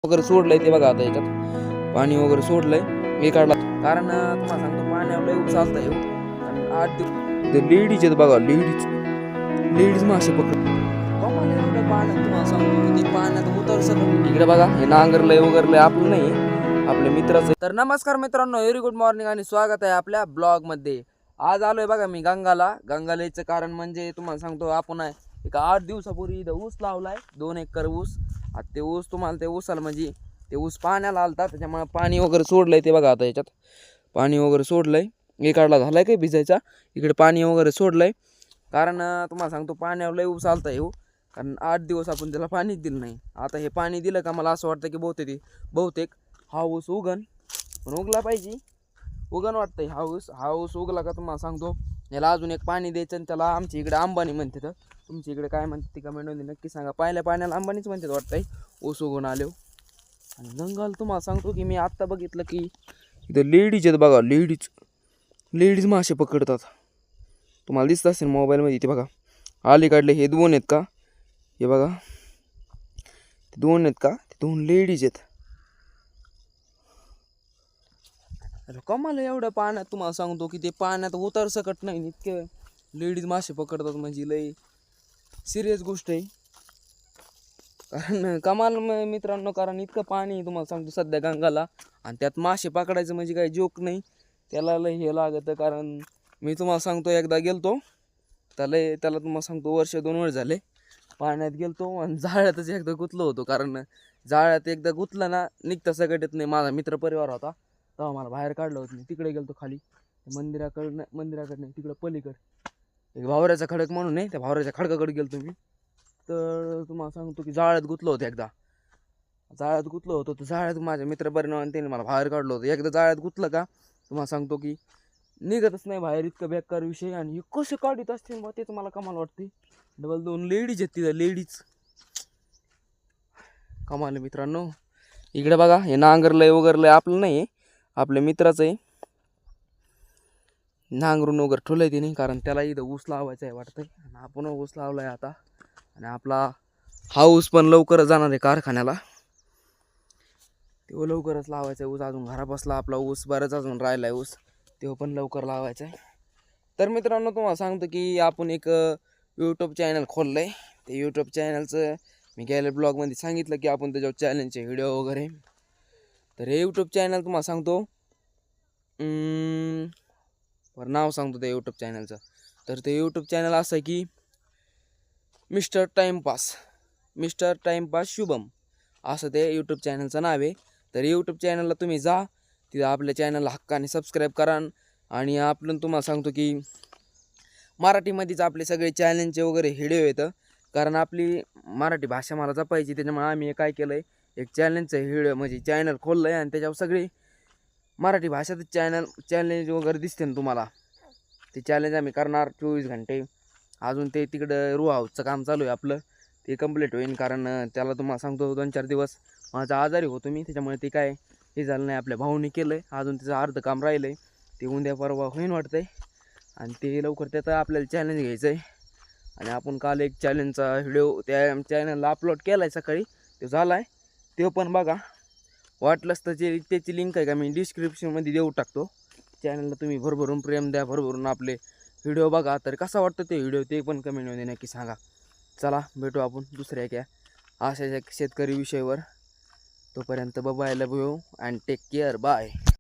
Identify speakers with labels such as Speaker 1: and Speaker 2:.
Speaker 1: वगैरे सोडलंय ते बघा आता याच्यात पाणी वगैरे सोडलंय हे काढला कारण तुम्हाला सांगतो पाण्यावर लय चालतंय कारण 8 दिवस लेडीज आहेत बघा लेडीज मासे पकड पाण्यात तुम्हाला सांगतो की ते पाण्यात उतर सगळं इकडे बघा हे नांगरलंय वगैरे आपलं नाही आपल्या मित्राचं. तर नमस्कार मित्रांनो, व्हेरी गुड मॉर्निंग आणि स्वागत आहे आपल्या ब्लॉग मध्ये. आज आलोय बघा मी गंगाला याचं कारण म्हणजे तुम्हाला सांगतो आपण एक 8 दिवसापूर्वी इथं ऊस लावलाय 2 एकर ऊस. आता ते ऊस तुम्हाला ते ऊसाला म्हणजे ते ऊस पाण्याला आलता त्याच्यामुळे पाणी वगैरे सोडलंय ते बघा आता याच्यात पाणी वगैरे सोडलंय हे काढला झालाय काही भिजायचा इकडे पाणी वगैरे सोडलंय कारण तुम्हाला सांगतो पाण्यावर लय ऊस आलता येऊ कारण 8 दिवस आपण त्याला पाणीच दिलं नाही. आता हे पाणी दिलं का मला असं वाटतं की बहुतेक हा ऊस उगन पण उगला पाहिजे उगन वाटतंय हा ऊस उगला का तुम्हाला सांगतो याला अजून एक पाणी द्यायचं आणि त्याला आमच्या इकडे अंबानी म्हणते तर तुमच्या इकडे काय म्हणते ती कमेंटमध्ये नक्की सांगा. पहिल्या पाण्याला अंबानीच म्हणतात वाटतंय ऊस उगून आलो. आणि गंगाल तुम्हाला सांगतो की मी आत्ता बघितलं की इथं लेडीज आहेत बघा लेडीज मासे पकडतात. तुम्हाला दिसत असेल मोबाईलमध्ये ते बघा अलीकडले हे 2 आहेत का हे बघा ते 2 आहेत का ते 2 लेडीज आहेत. कमाल एवढ्या पाण्यात तुम्हाला सांगतो की ते पाण्यात उतर सकट नाही इतके लेडीज मासे पकडतात म्हणजे लय सिरियस गोष्ट आहे. कारण कमाल मित्रांनो कारण इतकं पाणी तुम्हाला सांगतो सध्या गंगाला आणि त्यात मासे पकडायचं म्हणजे काही जोक नाही त्याला लय हे लागतं. कारण मी तुम्हाला सांगतो एकदा गेलतो त्याला तुम्हाला सांगतो 1-2 वर्ष झाले पाण्यात गेलतो आणि जाळ्यातच एकदा गुतलो होतो. कारण जाळ्यात एकदा गुतलं ना निघता सकट येत नाही. माझा मित्र परिवार होता तेव्हा मला बाहेर काढलं होतं. तिकडे गेलतो खाली मंदिराकडे तिकडं पलीकडे एक भावऱ्याचा खडक म्हणून नाही त्या भावऱ्याच्या खडकाकडे गेलतो मी. तर तुम्हाला सांगतो की जाळ्यात गुतलो होतो तर जाळ्यात माझ्या मित्र परिवाराने त्याने मला बाहेर काढलं होतं. एकदा जाळ्यात गुतलं का तुम्हाला सांगतो की निघतच नाही बाहेर इतकं बेकार विषय. आणि हे कसे काढत असतील मग तेच मला कमाल वाटते. डबल 2 लेडीज आहेत तिथं लेडीज कमाल मित्रांनो. इकडे बघा हे नांगरलंय वगैरे आपलं नाही आपल्या मित्राचं आहे नांगरून वगैरे ठेवलंय तिने कारण त्याला इथं ऊस लावायचा आहे वाटतंय आणि आपण ऊस लावलाय आता. आणि आपला हा ऊस पण लवकरच जाणार आहे कारखान्याला तेव्हा लवकरच लावायचा आहे ऊस. अजून घरापासला आपला ऊस बराच अजून राहिला आहे ऊस तेव्हा पण लवकर लावायचा आहे. तर मित्रांनो तुम्हाला सांगतो की आपण एक यूट्यूब चॅनल खोललं आहे. ते यूट्यूब चॅनलचं मी गेल्या ब्लॉगमध्ये सांगितलं की आपण त्याच्यावर चॅनलचे व्हिडिओ वगैरे. तर हे यूट्यूब चॅनल तुम्हाला सांगतो बरं नाव सांगतो त्या यूट्यूब चॅनलचं. तर ते यूट्यूब चॅनल असं आहे की मिस्टर टाइमपास शुभम असं ते यूट्यूब चॅनलचं नाव आहे. तर यूट्यूब चॅनलला तुम्ही जा तिथं आपल्या चॅनलला हक्काने सबस्क्राईब करा. आणि आपण तुम्हाला सांगतो की मराठीमध्येच आपले सगळे चॅनलचे वगैरे व्हिडिओ येतं कारण आपली मराठी भाषा मला जपायची त्याच्यामुळे आम्ही काय केलं आहे एक चॅनलचं व्हिडिओ म्हणजे चॅनल खोललं आहे आणि त्याच्यावर सगळी मराठी भाषेतच चॅलेंज वगैरे दिसते ना तुम्हाला. ते चॅलेंज आम्ही करणार 24 घंटे. अजून ते तिकडं रो हाऊसचं काम चालू आहे आपलं ते कंप्लीट होईल कारण त्याला तुम्हाला सांगतो 2-4 दिवस माझा आजारी होतो मी त्याच्यामुळे ते काय हे झालं नाही. आपल्या भाऊनी केलं आहे अजून त्याचं अर्ध काम राहिलं आहे ते उद्या परवा होईन वाटतंय. आणि ते लवकर त्याचं आपल्याला चॅलेंज घ्यायचं आहे. आणि आपण काल एक चॅलेंजचा व्हिडिओ त्या चॅनलला अपलोड केला आहे सकाळी तो झाला आहे तो पण बघा. वाटलंच तर त्याची लिंक आहे का मी डिस्क्रिप्शनमध्ये देऊ टाकतो. चॅनलला तुम्ही भरभरून प्रेम द्या भरभरून आपले व्हिडिओ बघा. तर कसा वाटतं ते व्हिडिओ ते पण कमेंटमध्ये नक्की सांगा. चला भेटू आपण दुसऱ्या एका अशाच्या शेतकरी विषयावर. तोपर्यंत bye love you and take care bye.